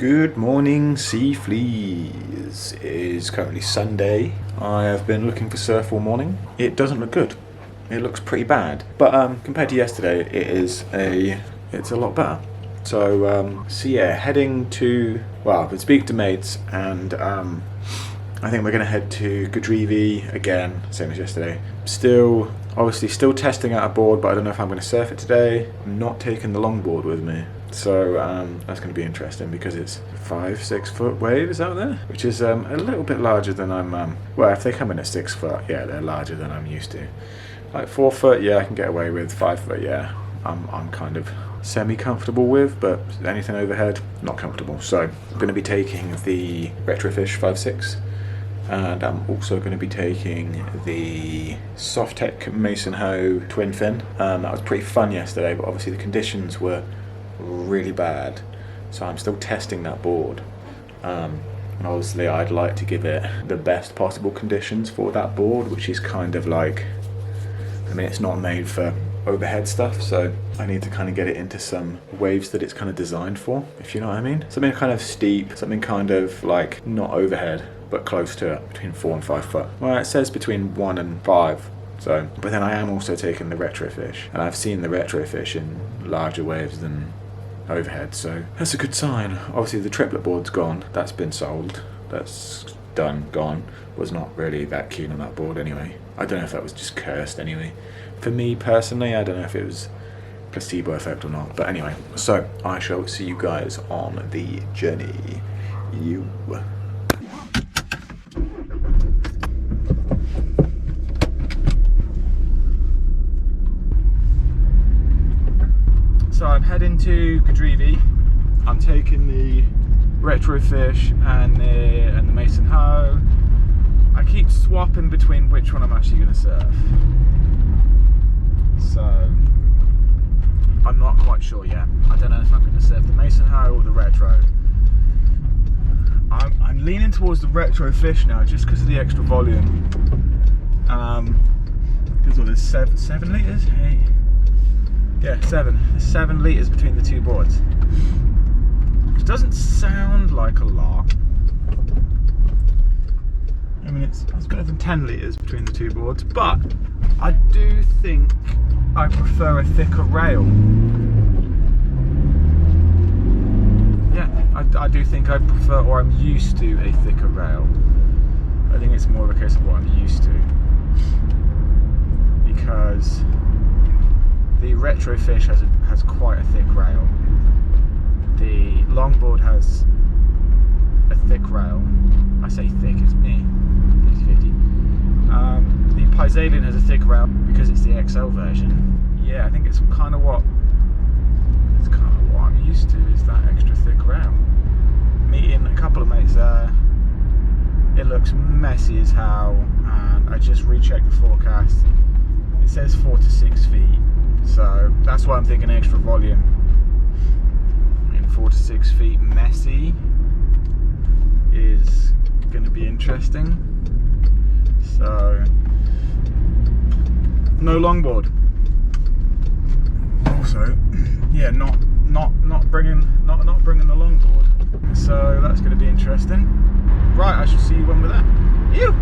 Good morning, sea fleas. It is currently Sunday. I have been looking for surf all morning. It doesn't look good. It looks pretty bad. But compared to yesterday, it's a lot better. So yeah, heading to, well, I've been speaking to mates, and I think we're going to head to Godrevy again, same as yesterday. Obviously still testing out a board, but I don't know if I'm going to surf it today. I'm not taking the longboard with me. So that's going to be interesting because it's 5-6 foot waves out there, which is a little bit larger than I'm, well, if they come in at 6 foot, yeah, they're larger than I'm used to. Like 4 foot, yeah, I can get away with. 5 foot, yeah, I'm kind of semi-comfortable with, but anything overhead, not comfortable. So I'm going to be taking the Retrofish 5.6, and I'm also going to be taking the Softech Mason Ho twin fin. That was pretty fun yesterday, but obviously the conditions were really bad, so I'm still testing that board, and obviously I'd like to give it the best possible conditions for that board, which is kind of like, I mean, it's not made for overhead stuff, so I need to kind of get it into some waves that it's kind of designed for, if you know what I mean. Something kind of steep, something kind of like not overhead but close to it, between 4 and 5 foot. Well, it says between 1 and 5. So, but then I am also taking the Retrofish, and I've seen the Retrofish in larger waves than overhead, so that's a good sign. Obviously the triplet board's gone, that's been sold, that's done, gone. Was not really that keen on that board anyway. I don't know if that was just cursed anyway. For me personally, I don't know if it was placebo effect or not, but anyway, so I shall see you guys on the journey. So I'm heading to Godrevy. I'm taking the Retrofish and the Mason Ho. I keep swapping between which one I'm actually going to surf, so I'm not quite sure yet. I don't know if I'm going to surf the Mason Ho or the Retro. I'm leaning towards the Retrofish now, just because of the extra volume. Because there's 7 litres. Hey. Yeah, 7. There's 7 litres between the two boards, which doesn't sound like a lot. I mean, it's better than 10 litres between the two boards, but I do think I prefer a thicker rail. Yeah, I do think I prefer, or I'm used to, a thicker rail. I think it's more of a case of what I'm used to, because the Retrofish has quite a thick rail. The longboard has a thick rail. I say thick, it's me. 50-50. The Pizzalian has a thick rail because it's the XL version. Yeah, I think it's kind of what I'm used to, is that extra thick rail. Meeting a couple of mates there, it looks messy as hell, and I just rechecked the forecast. It says 4 to 6 feet. So that's why I'm thinking extra volume. I mean, 4 to 6 feet messy is going to be interesting. So no longboard. Also, yeah, not bringing the longboard. So that's going to be interesting. Right, I shall see you when we're there. You.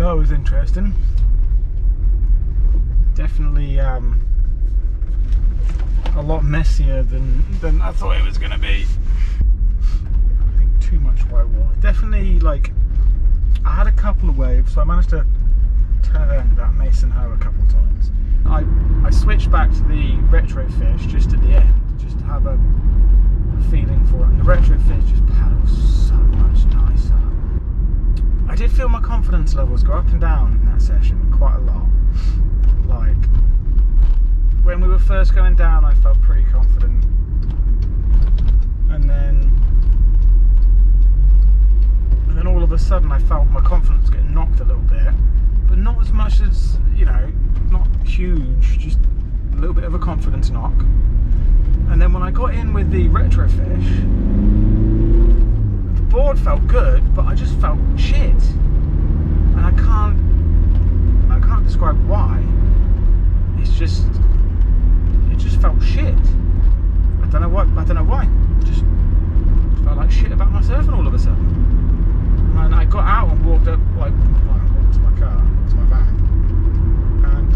that was interesting. Definitely a lot messier than I thought it was going to be. I think too much white water. Definitely, like, I had a couple of waves, so I managed to turn that Mason hoe a couple of times. I switched back to the retro fish just at the end, just to have a feeling for it. And the retro fish just paddles so much nicer. I did feel my confidence levels go up and down in that session quite a lot. Like, when we were first going down, I felt pretty confident, and then all of a sudden I felt my confidence getting knocked a little bit, but not as much as, you know, not huge, just a little bit of a confidence knock. And then when I got in with the retro fish, the board felt good, but I just felt shit, and I can't describe why. It just felt shit. I don't know why. Just felt like shit about my surfing all of a sudden. And I got out and walked up, walked to my car, to my van, and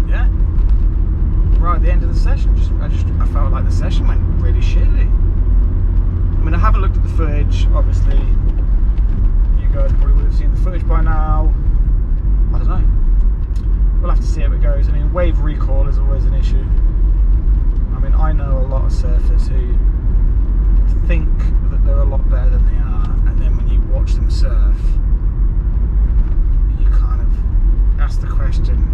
yeah, right at the end of the session, I felt like the session went really shittily. I mean, I haven't looked at the footage. Obviously, you guys probably would have seen the footage by now. I don't know. We'll have to see how it goes. I mean, wave recall is always an issue. I mean, I know a lot of surfers who think that they're a lot better than they are, and then when you watch them surf, you kind of ask the question,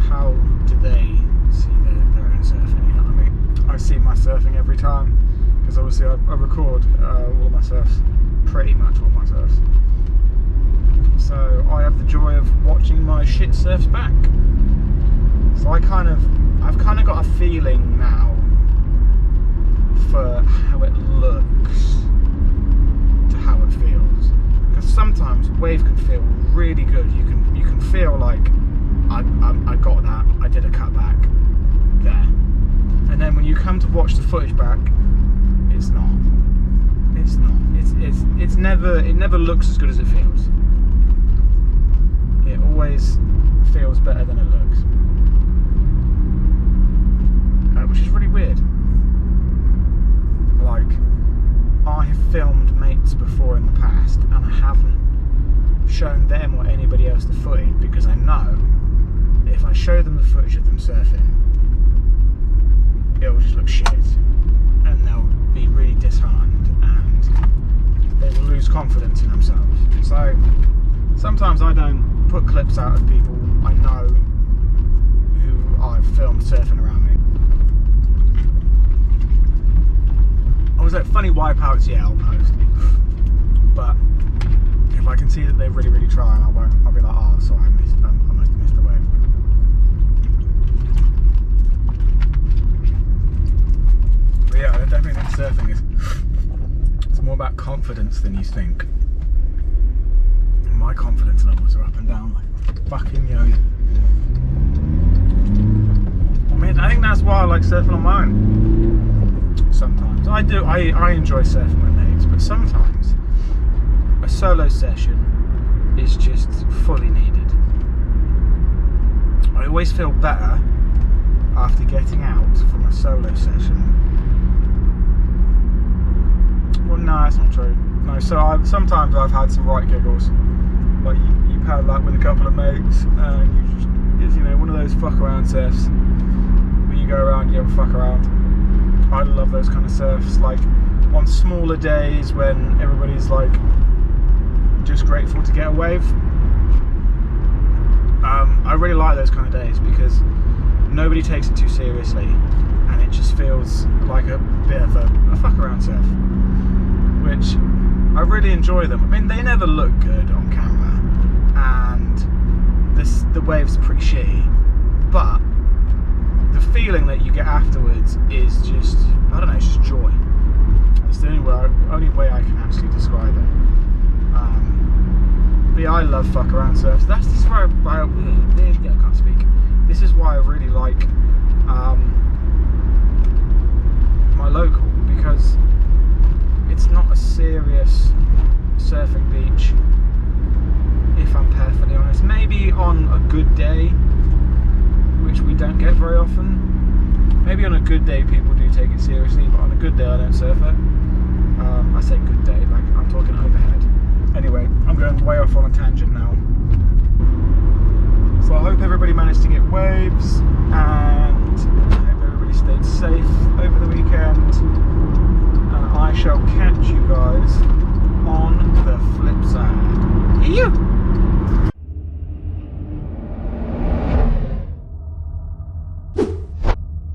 how do they see their own surfing? You know what I mean? I see my surfing every time, because obviously I record all of my surfs, pretty much all my surfs. So I have the joy of watching my shit surfs back. So I've kind of got a feeling now for how it looks to how it feels. Because sometimes wave can feel really good. You can feel like I got that. I did a cutback there. And then when you come to watch the footage back, it's not. It's not. It never looks as good as it feels. It always feels better than it looks, which is really weird. Like, I have filmed mates before in the past, and I haven't shown them or anybody else the footage, because I know if I show them the footage of them surfing, it'll just look shit, and they'll be really disheartened, and they will lose confidence in themselves. So sometimes I don't put clips out of people I know who I've filmed surfing around me. I was like, funny wipeouts, yeah, I'll post. But if I can see that they're really, really trying, I'll be like, oh, sorry, I must have missed a wave. But yeah, I definitely think surfing it's more about confidence than you think. My confidence levels are up and down like fucking yo. I mean, I think that's why I like surfing on my own. Sometimes I enjoy surfing with mates, but sometimes a solo session is just fully needed. I always feel better after getting out from a solo session. Well, no, that's not true. No, so sometimes I've had some right giggles. Like you paddle out with a couple of mates, and it's, you know, one of those fuck around surfs where you go around, you have a fuck around. I love those kind of surfs, like on smaller days when everybody's like just grateful to get a wave. I really like those kind of days because nobody takes it too seriously, and it just feels like a bit of a fuck around surf, which I really enjoy them. I mean, they never look good on camera, and the waves are pretty shitty, but the feeling that you get afterwards is just, I don't know, it's just joy. It's the only way I can actually describe it. But yeah, I love fuck around surfs. This is why I can't speak. This is why I really like my local, because it's not a serious surfing beach. good day, which we don't get very often. Maybe on a good day people do take it seriously, but on a good day I don't surf it. I say good day, like I'm talking overhead. Anyway, I'm going way off on a tangent now. So I hope everybody managed to get waves, and I hope everybody stayed safe over the weekend. And I shall catch you guys